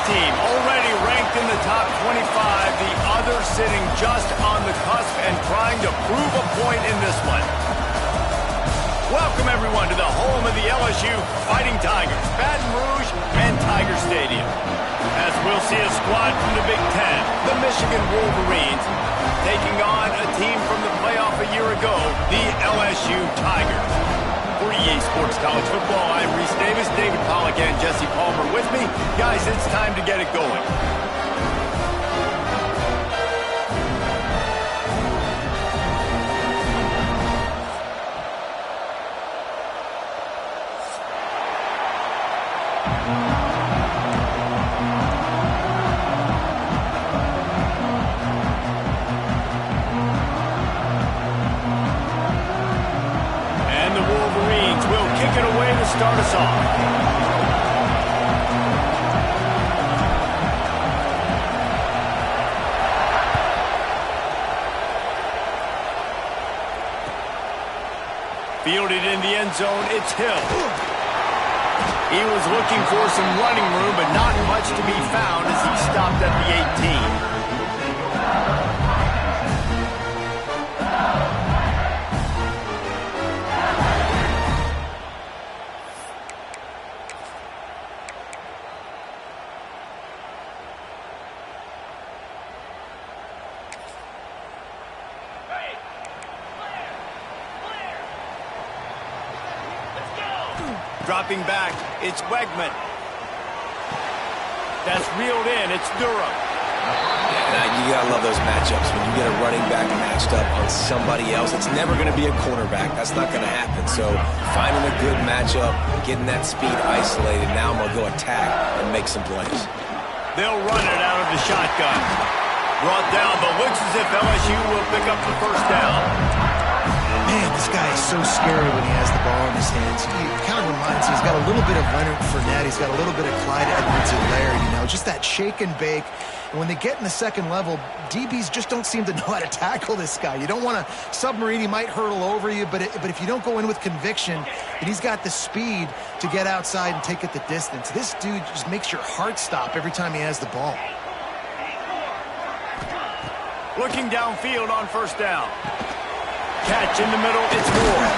team already ranked in the top 25, the other sitting just on the cusp and trying to prove a point in this one. Welcome, everyone, to the home of the LSU Fighting Tigers, Baton Rouge and Tiger Stadium. As we'll see a squad from the Big Ten, the Michigan Wolverines, taking on a team from the playoff a year ago, the LSU Tigers. For EA Sports College Football, I'm Reese Davis, David Pollack, and Jesse Palmer with me. Guys, it's time to get it going. Start us off. Fielded in the end zone, it's Hill. He was looking for some running room, but not much to be found as he stopped at the 18. Dropping back, it's Wegman. That's reeled in, it's Durham. Yeah, you gotta love those matchups. When you get a running back matched up on somebody else, it's never gonna be a cornerback. That's not gonna happen. So finding a good matchup, getting that speed isolated, now I'm gonna go attack and make some plays. They'll run it out of the shotgun. Brought down, but looks as if LSU will pick up the first down. Man, this guy is so scary when he has the ball in his hands. He kind of reminds me, he's got a little bit of Leonard Fournette. He's got a little bit of Clyde Edwards-Helaire, you know, just that shake and bake. And when they get in the second level, DBs just don't seem to know how to tackle this guy. You don't want to submarine. He might hurtle over you, but if you don't go in with conviction, and he's got the speed to get outside and take it the distance. This dude just makes your heart stop every time he has the ball. Looking downfield on first down. Catch in the middle, it's Moore.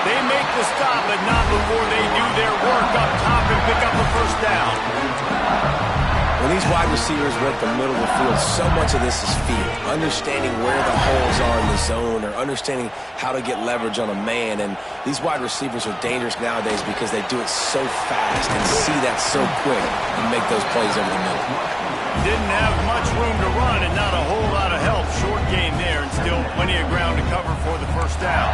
They make the stop, but not before they do their work up top and pick up a first down. When these wide receivers work the middle of the field, so much of this is feel. Understanding where the holes are in the zone or understanding how to get leverage on a man. And these wide receivers are dangerous nowadays because they do it so fast and see that so quick and make those plays over the middle. Didn't have much room to run and not a whole lot of help. Short gain there and still plenty of ground to cover for the first down.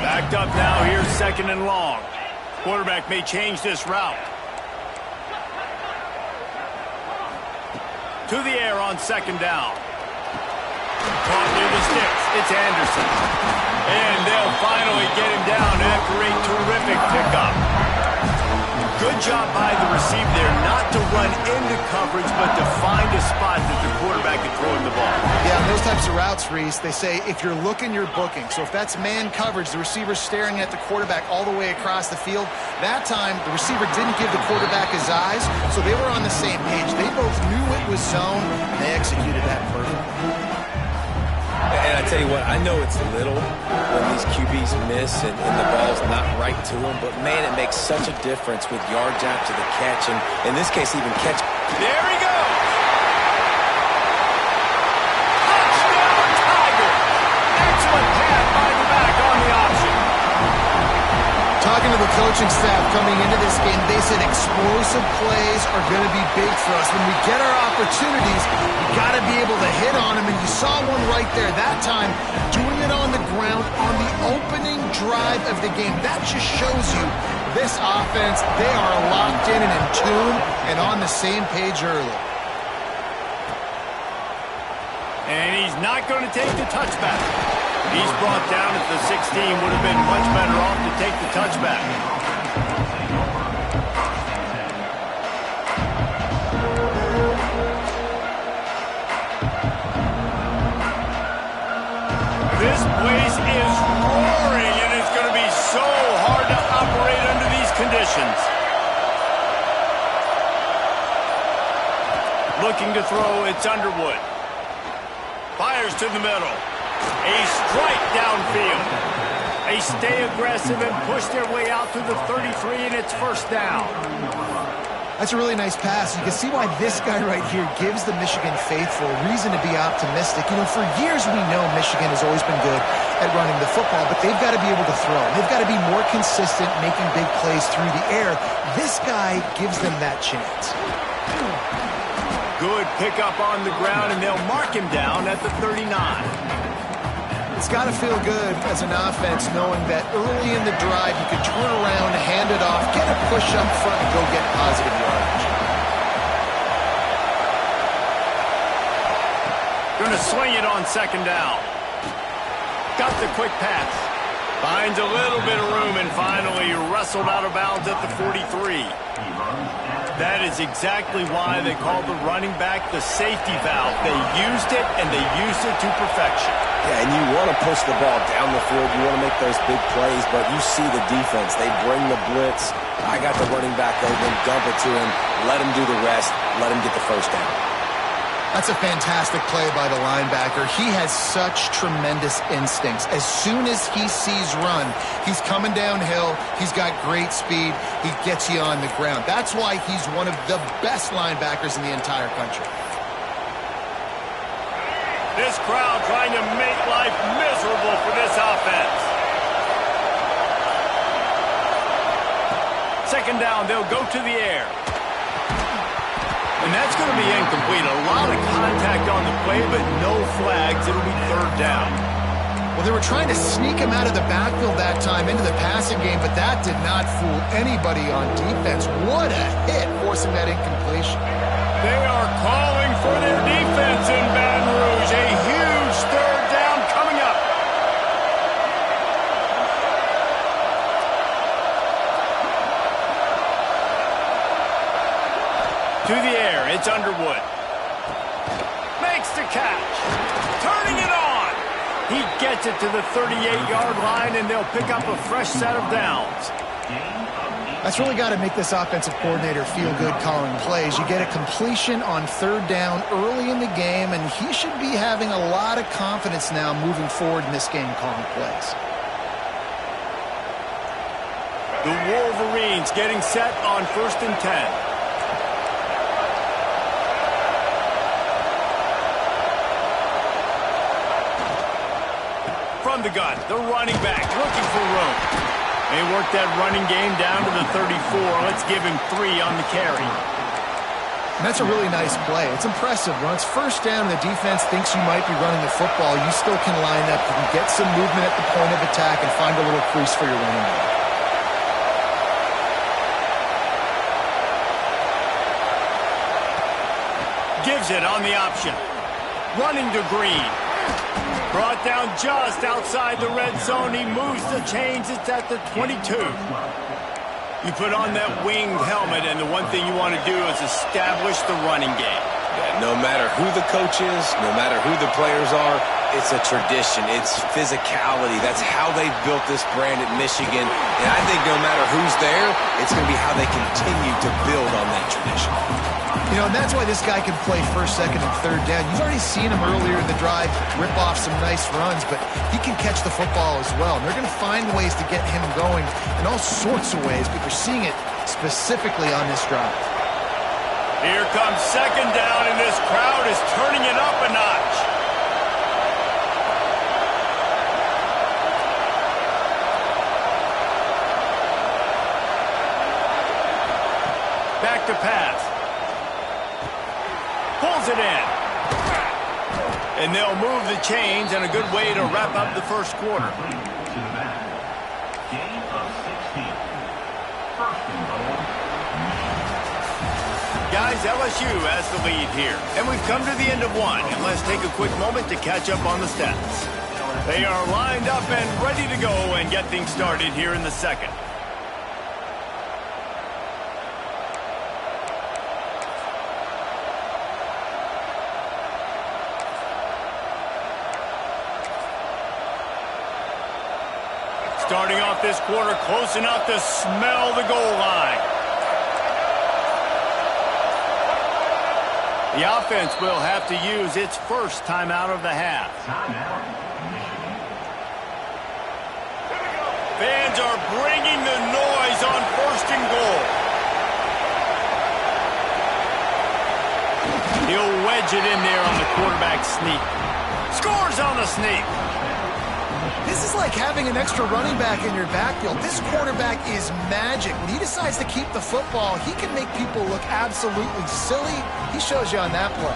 Backed up now, here's second and long. Quarterback may change this route. To the air on second down. Caught near the sticks, it's Anderson. And they'll finally get him down after a terrific pickup. Good job by the receiver there, not to run into coverage, but to find a spot that the quarterback can throw him the ball. Yeah, those types of routes, Reese, they say if you're looking, you're booking. So if that's man coverage, the receiver's staring at the quarterback all the way across the field. That time, the receiver didn't give the quarterback his eyes, so they were on the same page. They both knew it was zone, and they executed that perfectly. And I tell you what, I know it's little when these QBs miss and the ball's not right to them, but man, it makes such a difference with yards after the catch, and in this case, even catch. There he goes! Touchdown, Tiger! Excellent pass by the back on the option. Talking to the coaching staff coming into this game, they said explosive plays are going to be big for us. When we get our opportunities, we got to be able to hit on them, and you saw one right there that time, doing it on the ground on the opening drive of the game. That just shows you this offense, they are locked in and in tune and on the same page early. And he's not going to take the touchback. He's brought down at the 16. Would have been much better off to take the touchback. This place is roaring, and it's going to be so possessions. Looking to throw, it's Underwood. Fires to the middle. A strike downfield. They stay aggressive and push their way out to the 33, and it's first down. That's a really nice pass. You can see why this guy right here gives the Michigan faithful reason to be optimistic. You know, for years we know Michigan has always been good at running the football, but they've got to be able to throw. They've got to be more consistent making big plays through the air. This guy gives them that chance. Good pickup on the ground, and they'll mark him down at the 39. It's got to feel good as an offense knowing that early in the drive you can turn around, hand it off, get a push up front, and go get positive yardage. Going to swing it on second down. Got the quick pass. Finds a little bit of room and finally wrestled out of bounds at the 43. That is exactly why they call the running back the safety valve. They used it, and they used it to perfection. Yeah, and you want to push the ball down the field. You want to make those big plays, but you see the defense. They bring the blitz. I got the running back open, dump it to him, let him do the rest, let him get the first down. That's a fantastic play by the linebacker. He has such tremendous instincts. As soon as he sees run, he's coming downhill. He's got great speed. He gets you on the ground. That's why he's one of the best linebackers in the entire country. This crowd trying to make life miserable for this offense. Second down, they'll go to the air. And that's going to be incomplete. A lot of contact on the play, but no flags. It'll be third down. Well, they were trying to sneak him out of the backfield that time into the passing game, but that did not fool anybody on defense. What a hit, forcing that incompletion. They are calling for their defense in Baton Rouge. A huge third down coming up. To the air, it's Underwood. Makes the catch. Turning it on. He gets it to the 38-yard line, and they'll pick up a fresh set of downs. That's really got to make this offensive coordinator feel good calling plays. You get a completion on third down early in the game, and he should be having a lot of confidence now moving forward in this game calling plays. The Wolverines getting set on 1st and 10. From the gun, the running back looking for room. They work that running game down to the 34. Let's give him 3 on the carry. And that's a really nice play. It's impressive. When it's first down and the defense thinks you might be running the football, you still can line up. You can get some movement at the point of attack and find a little crease for your running back. Gives it on the option. Running to Green. Brought down just outside the red zone. He moves the chains. It's at the 22. You put on that winged helmet, and the one thing you want to do is establish the running game. Yeah, no matter who the coach is, no matter who the players are, it's a tradition. It's physicality. That's how they built this brand at Michigan. And I think no matter who's there, it's going to be how they continue to build on that tradition. You know, and that's why this guy can play first, second, and third down. You've already seen him earlier in the drive rip off some nice runs, but he can catch the football as well. And they're going to find ways to get him going in all sorts of ways, but you're seeing it specifically on this drive. Here comes second down, and this crowd is turning it up a notch. Back to pass. Pulls it in. And they'll move the chains, and a good way to wrap up the first quarter. Guys, LSU has the lead here. And we've come to the end of one. And let's take a quick moment to catch up on the stats. They are lined up and ready to go and get things started here in the second. Starting off this quarter close enough to smell the goal line. The offense will have to use its first timeout of the half. Fans are bringing the noise on 1st and goal. He'll wedge it in there on the quarterback sneak. Scores on the sneak. This is like having an extra running back in your backfield. This quarterback is magic. When he decides to keep the football, he can make people look absolutely silly. He shows you on that play.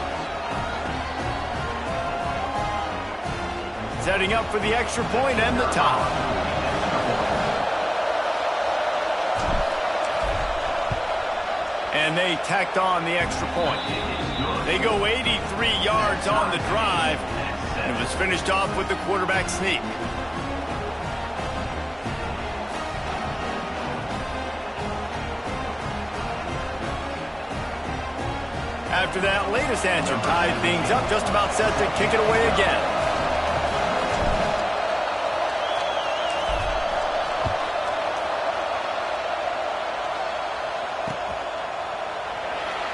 Setting up for the extra point and the top. And they tacked on the extra point. They go 83 yards on the drive, and it was finished off with the quarterback sneak. After that latest answer tied things up, just about set to kick it away again.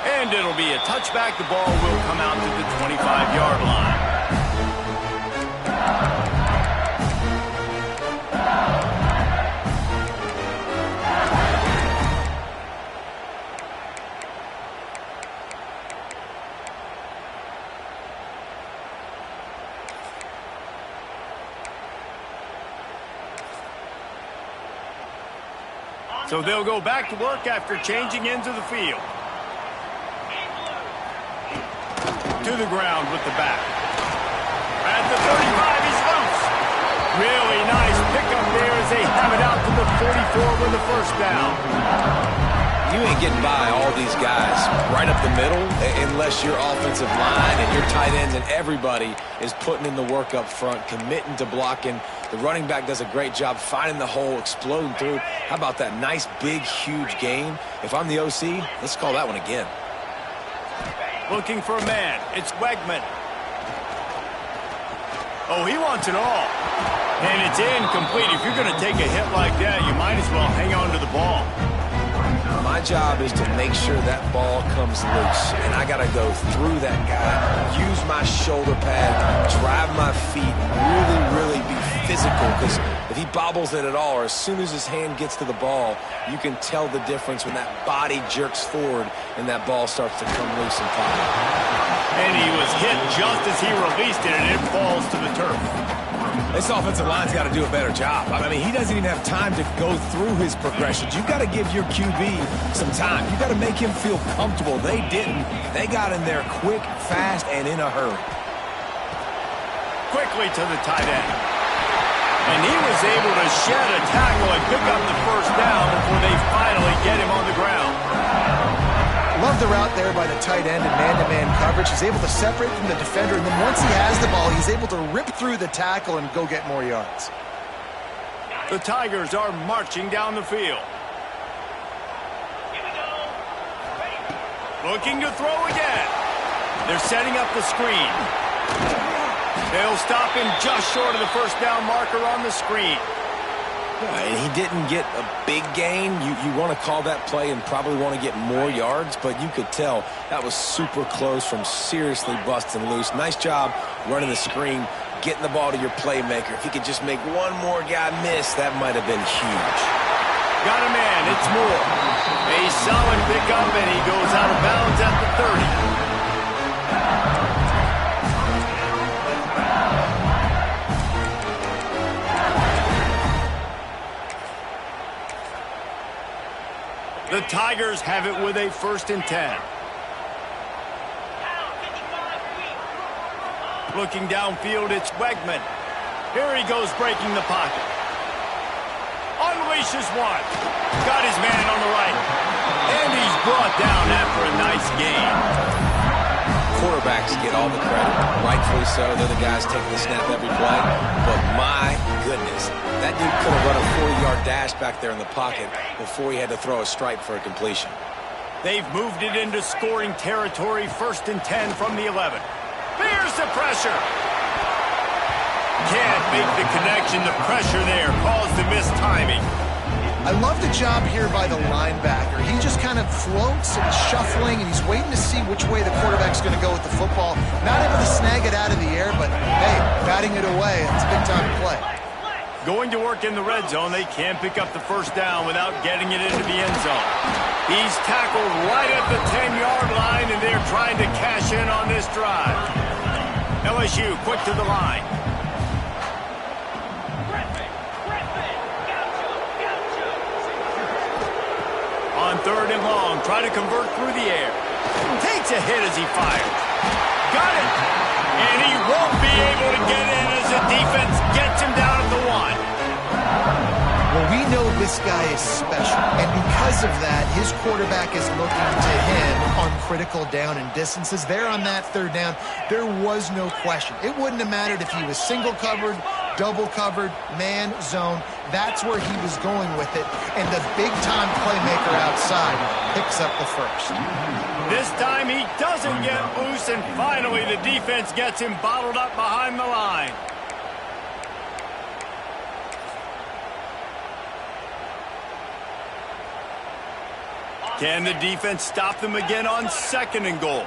And it'll be a touchback. The ball will come out to the 25-yard line. So they'll go back to work after changing into the field. To the ground with the back. At the 35, he's loose. Really nice pickup there as they have it out to the 44 with the first down. You ain't getting by all these guys right up the middle unless your offensive line and your tight ends and everybody is putting in the work up front, committing to blocking. The running back does a great job finding the hole, exploding through. How about that nice, big, huge game? If I'm the OC, let's call that one again. Looking for a man. It's Wegman. Oh, he wants it all. And it's incomplete. If you're going to take a hit like that, you might as well hang on to the ball. My job is to make sure that ball comes loose, and I got to go through that guy, use my shoulder pad, drive my feet, really be physical, because if he bobbles it at all, or as soon as his hand gets to the ball, you can tell the difference when that body jerks forward and that ball starts to come loose and pop. And he was hit just as he released it, and it falls to the turf. This offensive line's got to do a better job. I mean, he doesn't even have time to go through his progressions. You've got to give your QB some time. You've got to make him feel comfortable. They didn't. They got in there quick, fast, and in a hurry. Quickly to the tight end. And he was able to shed a tackle and pick up the first down before they finally get him on the ground. Love the route there by the tight end and man-to-man coverage. He's able to separate from the defender, and then once he has the ball, he's able to rip through the tackle and go get more yards. The Tigers are marching down the field. Looking to throw again. They're setting up the screen. They'll stop him just short of the first down marker on the screen. And he didn't get a big gain. You want to call that play and probably want to get more yards, but you could tell that was super close from seriously busting loose. Nice job running the screen, getting the ball to your playmaker. If he could just make one more guy miss, that might have been huge. Got a man, it's Moore. A solid pickup, and he goes out of bounds at the 30. The Tigers have it with a 1st and 10. Looking downfield, it's Wegman. Here he goes breaking the pocket. Unleashes one. Got his man on the right. And he's brought down after a nice gain. Quarterbacks get all the credit, rightfully so. They're the guys taking the snap every play. But my goodness, that dude could have run a 40-yard dash back there in the pocket before he had to throw a stripe for a completion. They've moved it into scoring territory, 1st and 10 from the 11. Here's the pressure. can't make the connection. The pressure there caused the missed timing. I love the job here by the linebacker. He just kind of floats and shuffling, and he's waiting to see which way the quarterback's going to go with the football. Not able to snag it out of the air, but, hey, batting it away, it's a big-time play. Going to work in the red zone, they can't pick up the first down without getting it into the end zone. He's tackled right at the 10-yard line, and they're trying to cash in on this drive. LSU quick to the line. On 3rd and long, try to convert through the air. Takes a hit as he fires. Got it! And he won't be able to get in as the defense gets him down at the 1. Well, we know this guy is special, and because of that, his quarterback is looking to him on critical down and distances. There on that 3rd down, there was no question. It wouldn't have mattered if he was single covered, double covered, man, zone. That's where he was going with it, and the big-time playmaker outside picks up the first. This time he doesn't get loose, and finally the defense gets him bottled up behind the line. Can the defense stop them again on 2nd and goal?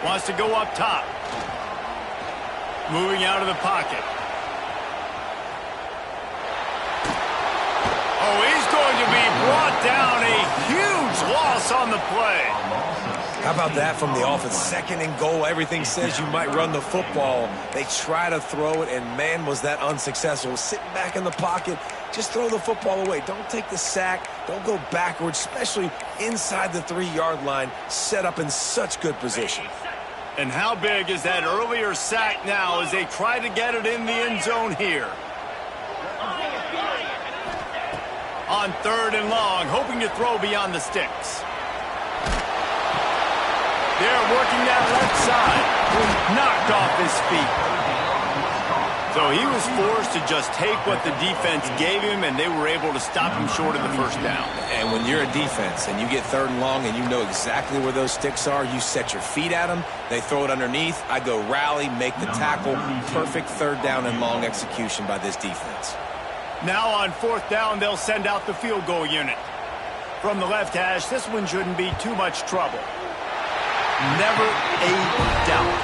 Wants to go up top. Moving out of the pocket. Oh, he's going to be brought down. A huge loss on the play. How about that from the offense? 2nd and goal. Everything says you might run the football. They try to throw it, and man, was that unsuccessful. Sitting back in the pocket, just throw the football away. Don't take the sack. Don't go backwards, especially inside the 3-yard line, set up in such good position. And how big is that earlier sack now as they try to get it in the end zone here? On 3rd and long, hoping to throw beyond the sticks. They're working that left side. Knocked off his feet. So he was forced to just take what the defense gave him, and they were able to stop him short of the first down. And when you're a defense and you get 3rd and long and you know exactly where those sticks are, you set your feet at them, they throw it underneath, I go rally, make the tackle. Perfect 3rd down and long execution by this defense. Now on 4th down, they'll send out the field goal unit. From the left hash, this one shouldn't be too much trouble. Never a doubt.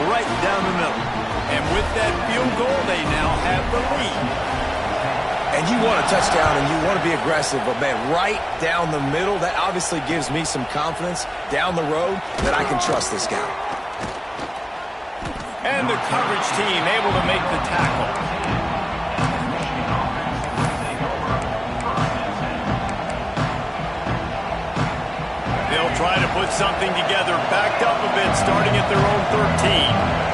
Right down the middle. And with that field goal, they now have the lead. And you want a touchdown and you want to be aggressive, but man, right down the middle, that obviously gives me some confidence down the road that I can trust this guy. And the coverage team able to make the tackle. They'll try to put something together, backed up a bit, starting at their own 13.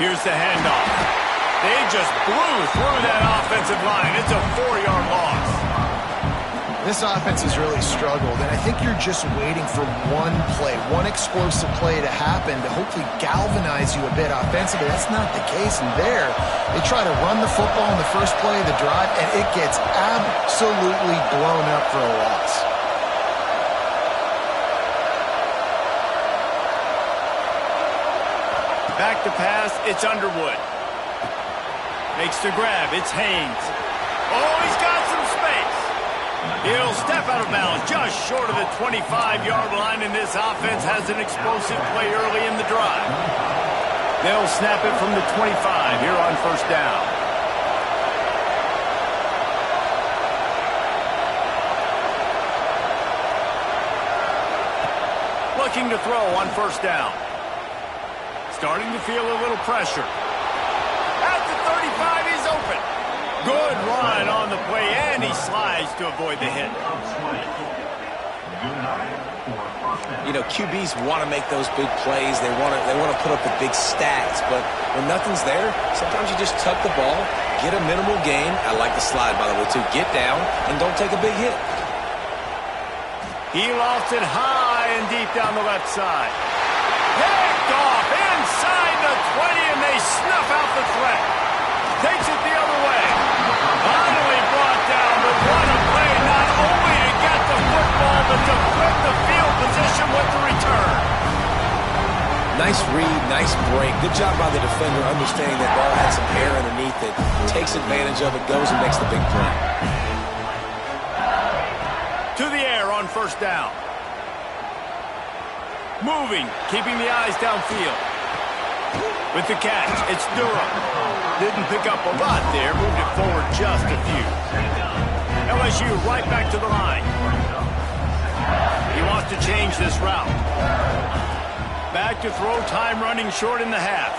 Here's the handoff. They just blew through that offensive line. It's a 4-yard loss. This offense has really struggled, and I think you're just waiting for one play, one explosive play to happen to hopefully galvanize you a bit offensively. That's not the case, and there, they try to run the football in the first play of the drive, and it gets absolutely blown up for a loss. Back to pass, it's Underwood. Makes the grab, it's Haynes. Oh, he's got some space. He'll step out of bounds just short of the 25-yard line, and this offense has an explosive play early in the drive. They'll snap it from the 25 here on 1st down. Looking to throw on 1st down. Starting to feel a little pressure. At the 35, he's open. Good run on the play, and he slides to avoid the hit. You know, QBs want to make those big plays. They want to put up the big stats. But when nothing's there, sometimes you just tuck the ball, get a minimal gain. I like the slide, by the way, too. Get down and don't take a big hit. He lost it high and deep down the left side. Picked off inside the 20, and they snuff out the threat. Takes it the other way. Finally brought down, but what a play, not only to get the football, but to flip the field position with the return. Nice read, nice break. Good job by the defender understanding that ball had some air underneath it, takes advantage of it, goes and makes the big play. To the air on first down. Moving, keeping the eyes downfield. With the catch, it's Durham. Didn't pick up a lot there, moved it forward just a few. LSU right back to the line. He wants to change this route. Back to throw, time running short in the half.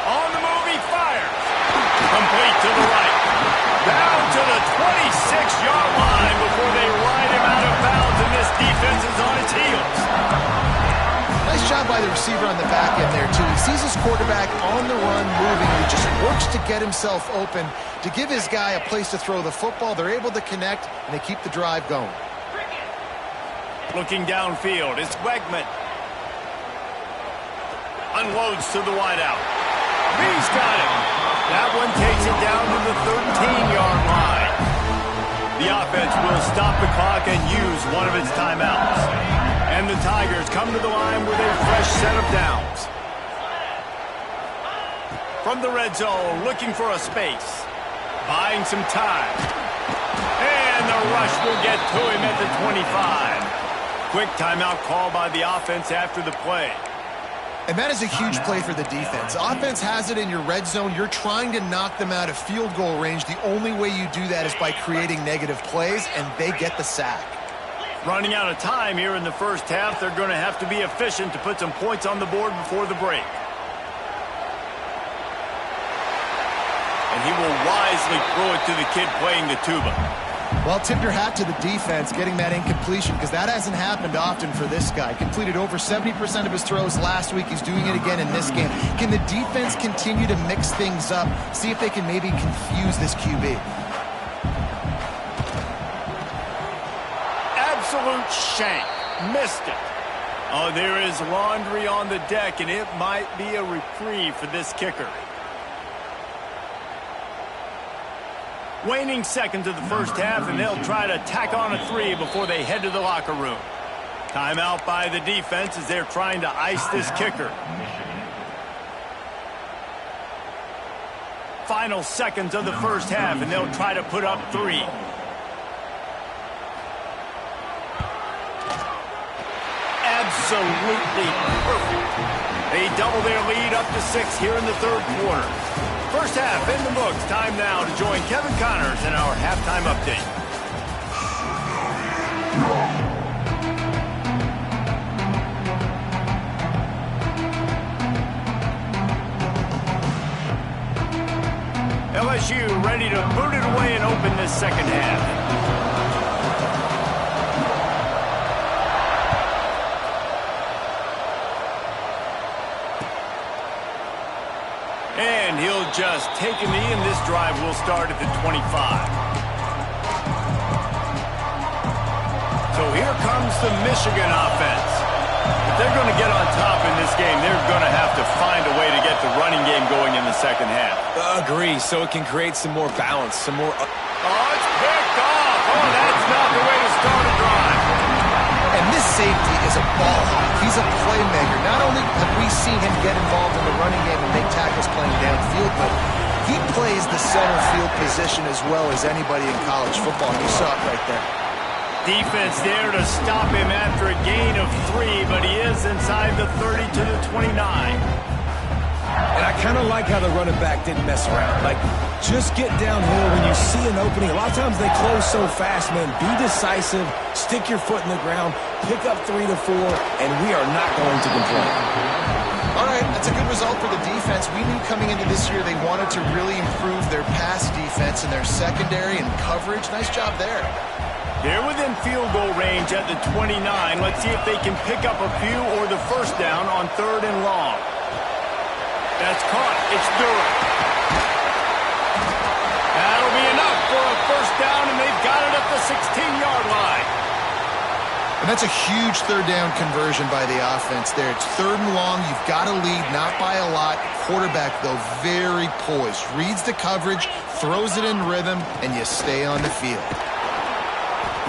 On the move, he fires. Complete to the right. Down to the 26-yard line before they ride him out of bounds, and this defense is on its heels. Nice job by the receiver on the back end there, too. He sees his quarterback on the run moving. He just works to get himself open to give his guy a place to throw the football. They're able to connect, and they keep the drive going. Looking downfield, it's Wegman. Unloads to the wideout. He's got it. That one takes it down to the 13-yard line. The offense will stop the clock and use one of its timeouts. And the Tigers come to the line with a fresh set of downs. From the red zone, looking for a space. Buying some time. And the rush will get to him at the 25. Quick timeout call by the offense after the play. And that is a huge play for the defense. Offense has it in your red zone. You're trying to knock them out of field goal range. The only way you do that is by creating negative plays, and they get the sack. Running out of time here in the first half, they're going to have to be efficient to put some points on the board before the break. And he will wisely throw it to the kid playing the tuba. Well, tip your hat to the defense getting that incompletion, because that hasn't happened often for this guy. Completed over 70% of his throws last week. He's doing it again in this game. Can the defense continue to mix things up, see if they can maybe confuse this QB? Absolute shank. Missed it. Oh, there is laundry on the deck, and it might be a reprieve for this kicker. Waning seconds of the first half, and they'll try to tack on a 3 before they head to the locker room. Timeout by the defense as they're trying to ice this kicker. Final seconds of the first half, and they'll try to put up 3. Absolutely perfect. They double their lead up to 6 here in the third quarter. First half in the books. Time now to join Kevin Connors in our halftime update. LSU ready to boot it away and open this second half. And he'll just take a knee, and this drive will start at the 25. So here comes the Michigan offense. If they're going to get on top in this game, they're going to have to find a way to get the running game going in the second half. Agree, so it can create some more balance, some more... Oh, it's picked off. Oh, that's not the way to start a drive. And this safety is a ball hawk. He's a playmaker. Not only have we seen him get involved in the running game and make tackles playing downfield, but he plays the center field position as well as anybody in college football. You saw it right there. Defense there to stop him after a gain of 3, but he is inside the 30 to the 29. And I kind of like how the running back didn't mess around. Like, just get downhill when you see an opening. A lot of times they close so fast, man. Be decisive, stick your foot in the ground, pick up 3 to 4, and we are not going to complain. All right, that's a good result for the defense. We knew coming into this year they wanted to really improve their pass defense and their secondary and coverage. Nice job there. They're within field goal range at the 29. Let's see if they can pick up a few or the first down on 3rd and long. That's caught. It's Durham. That'll be enough for a first down, and they've got it at the 16-yard line. And that's a huge 3rd down conversion by the offense there. It's 3rd and long. You've got to lead, not by a lot. Quarterback, though, very poised. Reads the coverage, throws it in rhythm, and you stay on the field.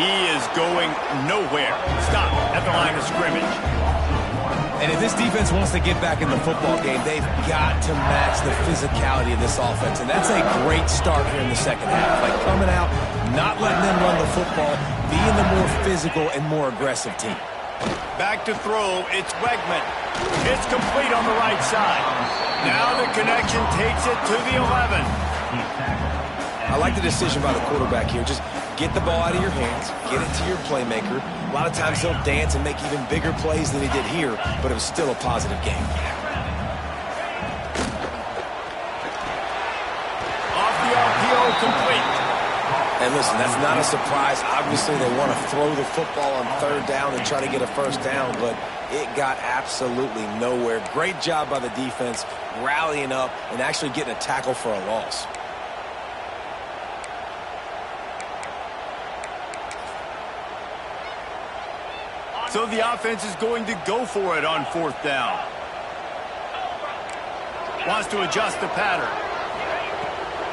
He is going nowhere. Stop at the line of scrimmage. And if this defense wants to get back in the football game, they've got to match the physicality of this offense. And that's a great start here in the second half. Like coming out, not letting them run the football, being the more physical and more aggressive team. Back to throw, it's Wegman. It's complete on the right side. Now the connection takes it to the 11. I like the decision by the quarterback here. Just get the ball out of your hands, get it to your playmaker. A lot of times he'll dance and make even bigger plays than he did here, but it was still a positive game. Off the RPO, complete. And listen, that's not a surprise. Obviously, they want to throw the football on third down and try to get a first down, but it got absolutely nowhere. Great job by the defense, rallying up and actually getting a tackle for a loss. So the offense is going to go for it on fourth down. Wants to adjust the pattern.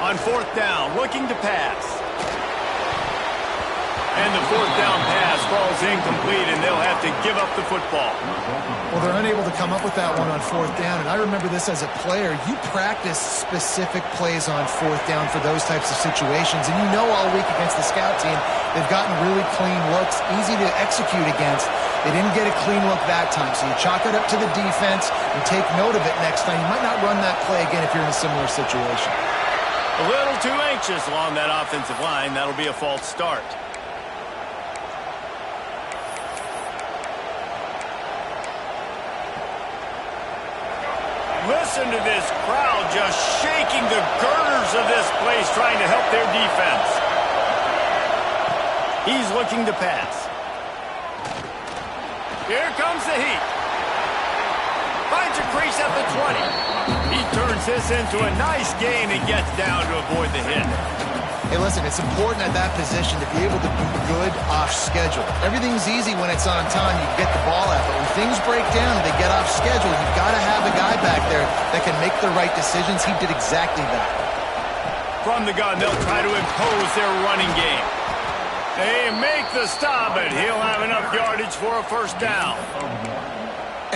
On fourth down, looking to pass. And the fourth down pass falls incomplete, and they'll have to give up the football. Well, they're unable to come up with that one on fourth down, and I remember this as a player. You practice specific plays on fourth down for those types of situations, and you know all week against the scout team, they've gotten really clean looks, easy to execute against. They didn't get a clean look that time, so you chalk it up to the defense and take note of it next time. You might not run that play again if you're in a similar situation. A little too anxious along that offensive line. That'll be a false start. Listen to this crowd just shaking the girders of this place, trying to help their defense. He's looking to pass. Here comes the heat. Finds a crease at the 20. He turns this into a nice gain and gets down to avoid the hit. Hey, listen, it's important at that position to be able to be good off schedule. Everything's easy when it's on time. You get the ball out. But when things break down and they get off schedule, you've got to have a guy back there that can make the right decisions. He did exactly that. From the gun, they'll try to impose their running game. They make the stop, but he'll have enough yardage for a first down.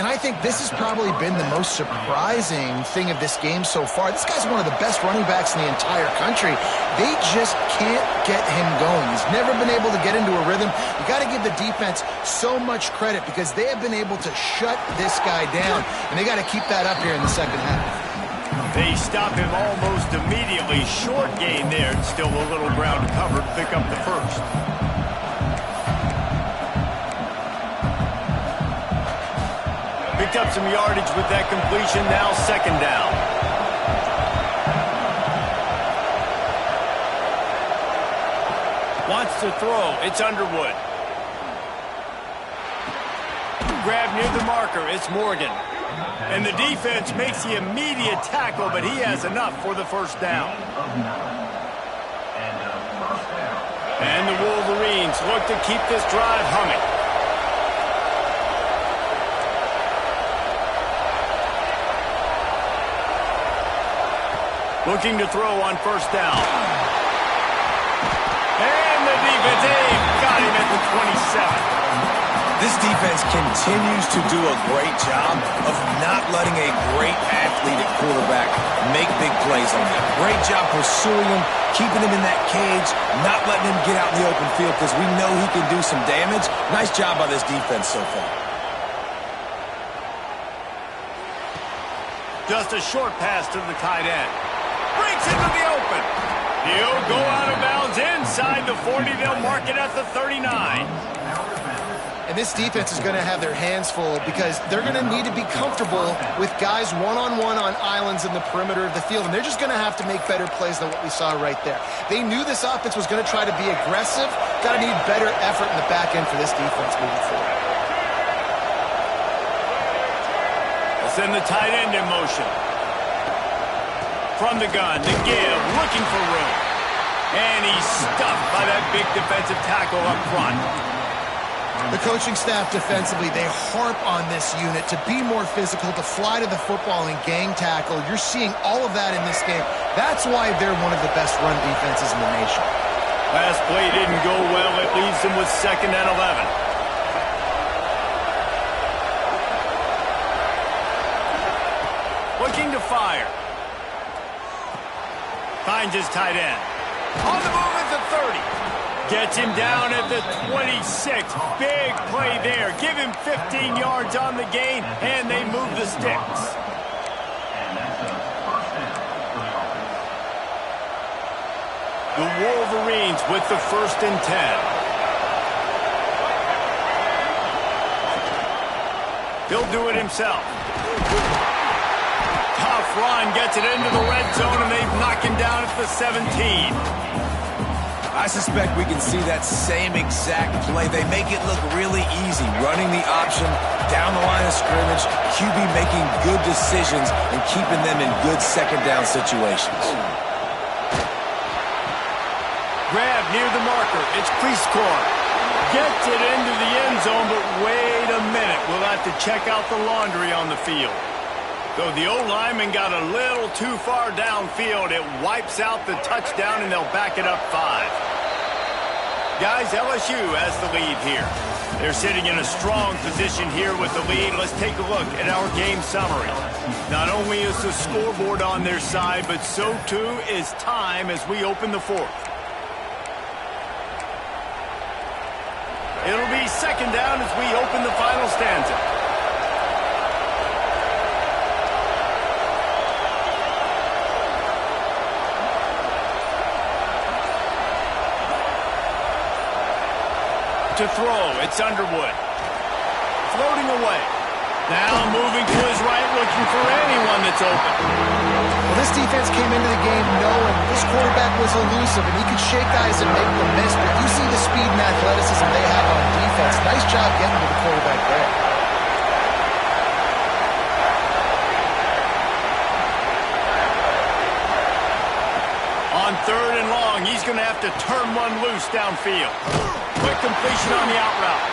And I think this has probably been the most surprising thing of this game so far. This guy's one of the best running backs in the entire country. They just can't get him going. He's never been able to get into a rhythm. You got to give the defense so much credit because they have been able to shut this guy down, and they got to keep that up here in the second half. They stop him almost immediately. Short gain there. Still a little ground to cover to pick up the first. Picked up some yardage with that completion. Now second down. Wants to throw. It's Underwood. Grab near the marker. It's Morgan. And the defense makes the immediate tackle, but he has enough for the first down. And the Wolverines look to keep this drive humming. Looking to throw on first down. And the defense, got him at the 27. This defense continues to do a great job of not letting a great athlete at quarterback make big plays on them. Great job pursuing him, keeping him in that cage, not letting him get out in the open field because we know he can do some damage. Nice job by this defense so far. Just a short pass to the tight end. Breaks into the open. He'll go out of bounds inside the 40. They'll mark it at the 39. And this defense is going to have their hands full because they're going to need to be comfortable with guys one-on-one on islands in the perimeter of the field. And they're just going to have to make better plays than what we saw right there. They knew this offense was going to try to be aggressive. Got to need better effort in the back end for this defense moving forward. They'll send the tight end in motion. From the gun, the give, looking for room. And he's stuffed by that big defensive tackle up front. The coaching staff defensively, they harp on this unit to be more physical, to fly to the football and gang tackle. You're seeing all of that in this game. That's why they're one of the best run defenses in the nation. Last play didn't go well. It leaves them with 2nd and 11. Looking to fire. Finds his tight end. On the move at the 30. Gets him down at the 26. Big play there. Give him 15 yards on the gain, and they move the sticks. The Wolverines with the 1st and 10. He'll do it himself. Tough run, gets it into the red zone, and they knock him down at the 17. I suspect we can see that same exact play. They make it look really easy, running the option down the line of scrimmage, QB making good decisions and keeping them in good second down situations. Grab near the marker. It's Priestcore. Gets it into the end zone, but wait a minute. We'll have to check out the laundry on the field. So the O-lineman got a little too far downfield. It wipes out the touchdown, and they'll back it up 5. Guys, LSU has the lead here. They're sitting in a strong position here with the lead. Let's take a look at our game summary. Not only is the scoreboard on their side, but so too is time as we open the 4th. It'll be 2nd down as we open the final stanza. To throw, it's Underwood. Floating away. Now moving to his right, looking for anyone that's open. Well, this defense came into the game knowing this quarterback was elusive, and he could shake guys and make them miss, but you see the speed and athleticism they have on defense. Nice job getting to the quarterback there. On 3rd and long, he's going to have to turn one loose downfield. Quick completion on the out route.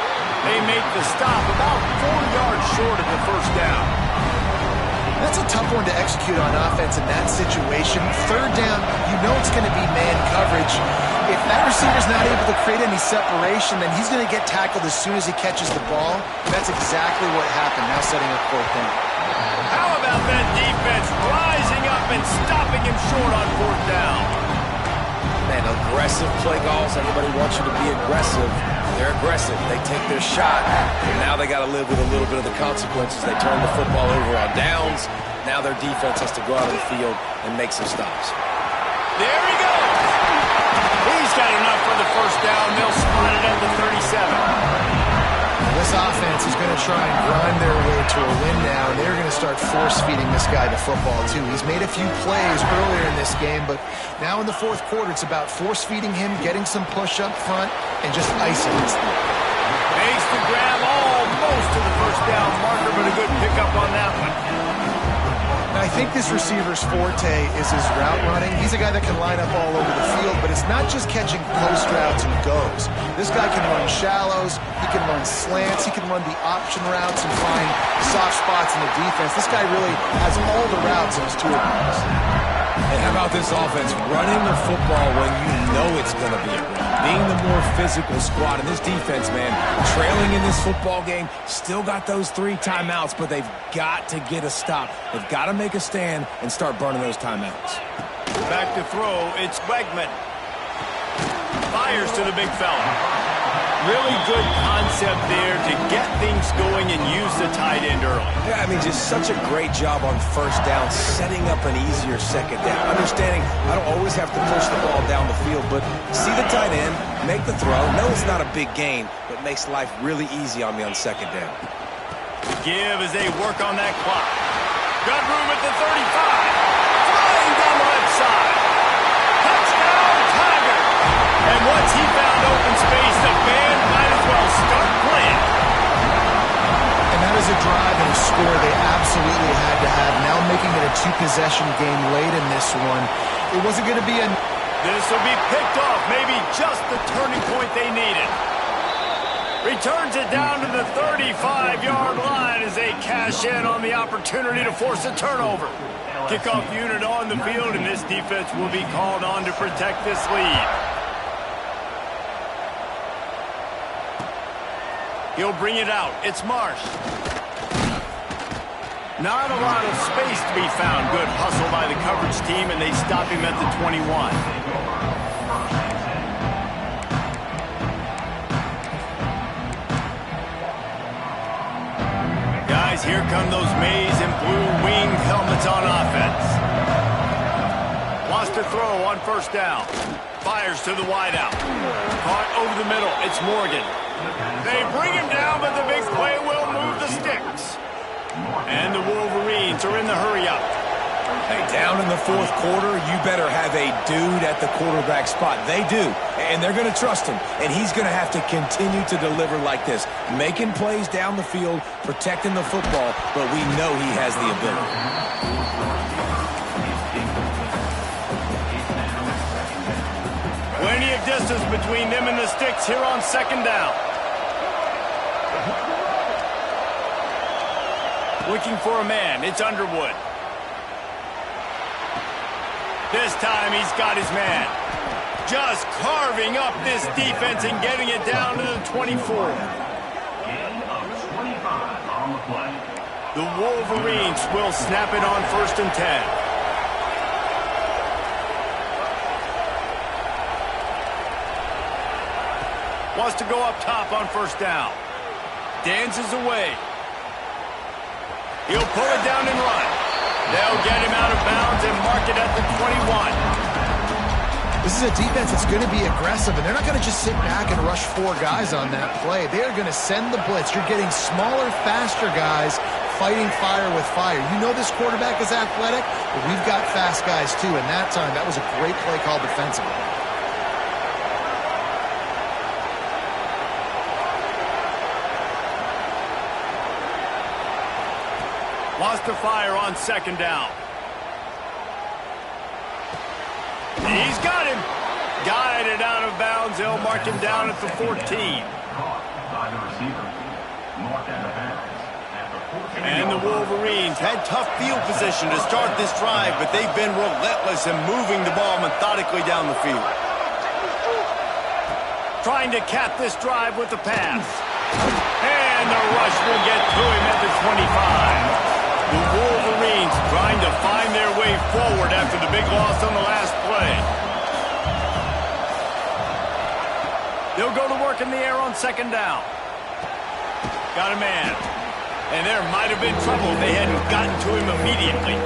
They make the stop about 4 yards short of the 1st down. That's a tough one to execute on offense in that situation. 3rd down, you know it's going to be man coverage. If that receiver's not able to create any separation, then he's going to get tackled as soon as he catches the ball. That's exactly what happened, now setting up 4th down. How about that defense rising up and stopping him short on 4th down? Man, aggressive play calls. Everybody wants you to be aggressive. They're aggressive. They take their shot. And now they got to live with a little bit of the consequences. They turn the football over on downs. Now their defense has to go out on the field and make some stops. There he goes. He's got enough for the 1st down. They'll spot it at the 37. This offense is going to try and grind their way to a win now, and they're going to start force-feeding this guy the football, too. He's made a few plays earlier in this game, but now in the 4th quarter, it's about force-feeding him, getting some push up front, and just icing it. Makes the grab almost to the 1st down marker, but a good pickup on that one. I think this receiver's forte is his route running. He's a guy that can line up all over the field, but it's not just catching post routes and goes. This guy can run shallows, he can run slants, he can run the option routes and find soft spots in the defense. This guy really has all the routes in his toolbox. And how about this offense running the football when you know it's going to be a run? Being the more physical squad. And this defense, man, trailing in this football game, still got those 3 timeouts, but they've got to get a stop. They've got to make a stand and start burning those timeouts. Back to throw, it's Wegman. Fires to the big fella. Really good concept there to get things going and use the tight end early. Yeah, I mean, just such a great job on 1st down, setting up an easier 2nd down. Understanding I don't always have to push the ball down the field, but see the tight end, make the throw. No, it's not a big gain, but makes life really easy on me on 2nd down. Give as they work on that clock. Got room at the 35. Flying down the left side. Touchdown, Tiger. And once he found open space, the band might as well start playing. And that is a drive and a score they absolutely had to have. Now making it a 2-possession game late in this one. It wasn't going to be a... This will be picked off. Maybe just the turning point they needed. Returns it down to the 35-yard line as they cash in on the opportunity to force a turnover. Kickoff unit on the field, and this defense will be called on to protect this lead. He'll bring it out. It's Marsh. Not a lot of space to be found. Good hustle by the coverage team, and they stop him at the 21. Guys, here come those maize and blue winged helmets on offense. Wants to throw on first down. Fires to the wideout. Caught over the middle. It's Morgan. They bring him down, but the big play will move the sticks. And the Wolverines are in the hurry-up. Hey, down in the fourth quarter, you better have a dude at the quarterback spot. They do, and they're going to trust him. And he's going to have to continue to deliver like this, making plays down the field, protecting the football, but we know he has the ability. Plenty of distance between them and the sticks here on second down. Looking for a man. It's Underwood. This time he's got his man. Just carving up this defense and getting it down to the 24. The Wolverines will snap it on 1st and 10. Wants to go up top on first down. Dances away. He'll pull it down and run. They'll get him out of bounds and mark it at the 21. This is a defense that's going to be aggressive, and they're not going to just sit back and rush 4 guys on that play. They are going to send the blitz. You're getting smaller, faster guys fighting fire with fire. You know this quarterback is athletic, but we've got fast guys too, and that time that was a great play call defensively. Wants to fire on second down. He's got him. Guided out of bounds. They'll mark him down at the 14. And the Wolverines had tough field position to start this drive, but they've been relentless in moving the ball methodically down the field. Trying to cap this drive with the pass. And the rush will get to him at the 25. The Wolverines trying to find their way forward after the big loss on the last play. They'll go to work in the air on second down. Got a man. And there might have been trouble if they hadn't gotten to him immediately.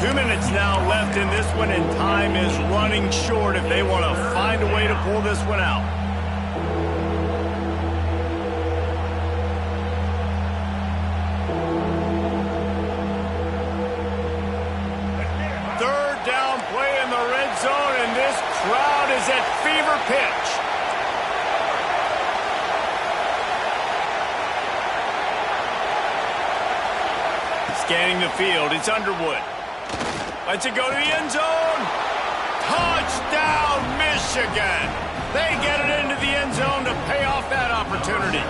2 minutes now left in this one, and time is running short if they want to find a way to pull this one out. Zone, and this crowd is at fever pitch. Scanning the field, it's Underwood. Lets it go to the end zone. Touchdown, Michigan. They get it into the end zone to pay off that opportunity.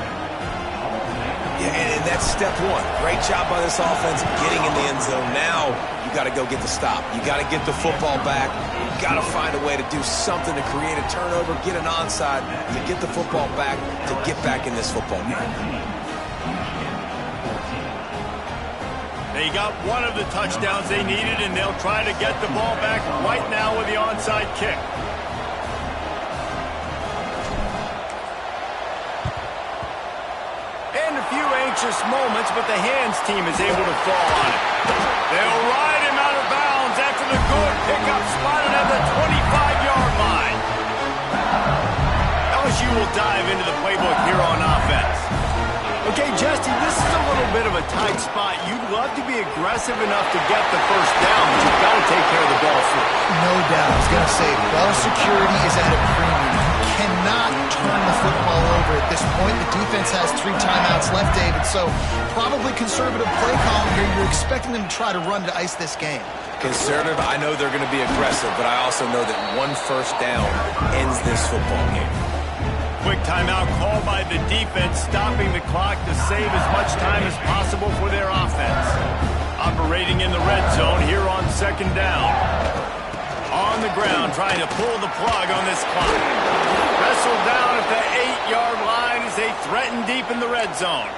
Yeah, and that's step one. Great job by this offense getting in the end zone. Now you got to go get the stop. You got to get the football back. You got to find a way to do something to create a turnover, get an onside, to get the football back, to get back in this football game. They got one of the touchdowns they needed, and they'll try to get the ball back right now with the onside kick. Moments, but the hands team is able to fall on it. They'll ride him out of bounds after the good pickup spotted at the 25-yard line. LSU will dive into the playbook here on offense. Okay, Justin, this is a little bit of a tight spot. You'd love to be aggressive enough to get the first down, but you've got to take care of the ball first. No doubt. I was going to say, ball security is at a premium. You cannot turn the football over at this point. The defense has 3 timeouts left, David, so probably conservative play calling here. You're expecting them to try to run to ice this game. Conservative, I know they're going to be aggressive, but I also know that 1 first down ends this football game. Quick timeout call by the defense, stopping the clock to save as much time as possible for their offense. Operating in the red zone here on second down. On the ground, trying to pull the plug on this clock. Wrestled down at the 8-yard line as they threaten deep in the red zone.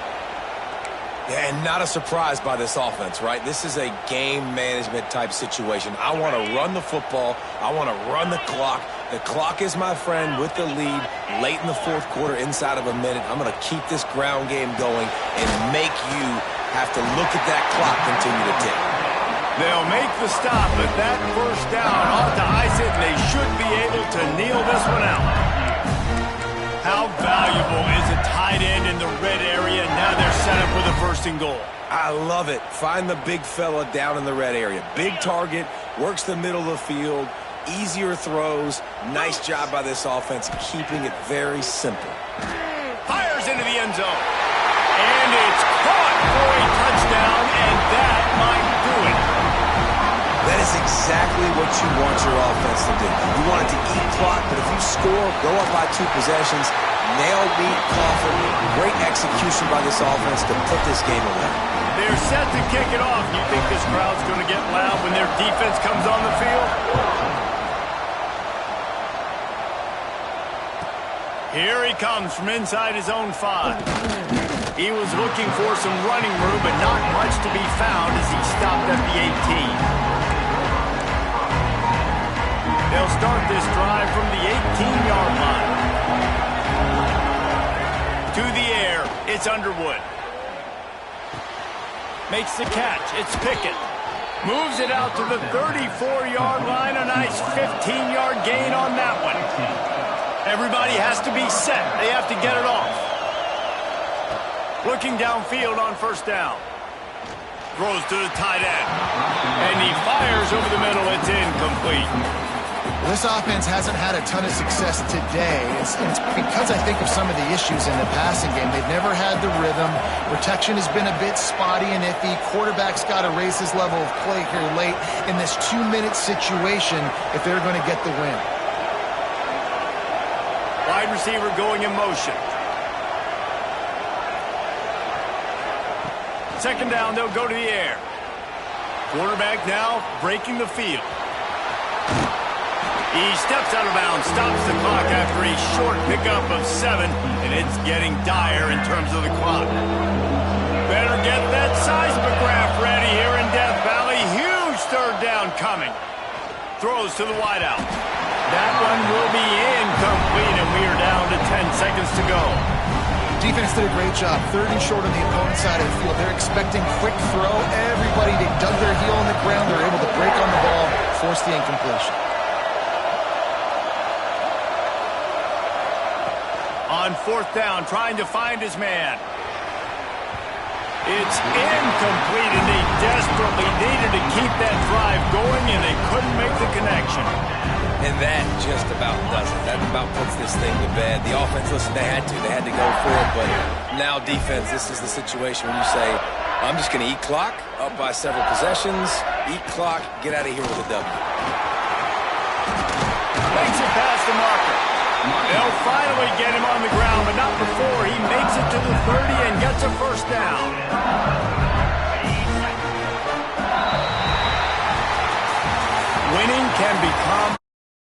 Yeah, and not a surprise by this offense, right? This is a game management type situation. I want to run the football. I want to run the clock. The clock is my friend with the lead late in the fourth quarter, inside of a minute. I'm going to keep this ground game going and make you have to look at that clock continue to tick. They'll make the stop, but that first down ought to ice it, and they should be able to kneel this one out. How valuable is a tight end in the red area? Now they're set up with a first and goal. I love it. Find the big fella down in the red area. Big target, works the middle of the field, easier throws. Nice job by this offense, keeping it very simple. Fires into the end zone. And it's caught for a touchdown, and that might do it. That is exactly what you want your offense to do. You want it to eat clock, but if you score, go up by 2 possessions, nail beat, coffin, great execution by this offense to put this game away. They're set to kick it off. You think this crowd's going to get loud when their defense comes on the field? Here he comes from inside his own 5. He was looking for some running room, but not much to be found as he stopped at the 18. They'll start this drive from the 18-yard line. To the air, it's Underwood. Makes the catch, it's Pickett. Moves it out to the 34-yard line, a nice 15-yard gain on that one. Everybody has to be set. They have to get it off. Looking downfield on first down. Throws to the tight end. And he fires over the middle. It's incomplete. This offense hasn't had a ton of success today. It's because I think of some of the issues in the passing game. They've never had the rhythm. Protection has been a bit spotty and iffy. Quarterback's got to raise his level of play here late in this 2-minute situation if they're going to get the win. Wide receiver going in motion. Second down, they'll go to the air. Quarterback now breaking the field. He steps out of bounds, stops the clock after a short pickup of 7, and it's getting dire in terms of the clock. Better get that seismograph ready here in Death Valley. Huge third down coming. Throws to the wideout. That one will be incomplete, and we are down to 10 seconds to go. Defense did a great job. 3rd and short on the opponent's side of the field. They're expecting quick throw. Everybody, they dug their heel on the ground. They're able to break on the ball, force the incompletion. On 4th down, trying to find his man. It's incomplete, and they desperately needed to keep that drive going, and they couldn't make the connection. And that just about does it. That about puts this thing to bed. The offense, listen, they had to go for it, but now defense, this is the situation when you say, I'm just going to eat clock, up by several possessions, eat clock, get out of here with a W. Makes it past the marker. They'll finally get him on the ground, but not before he makes it to the 30 and gets a first down.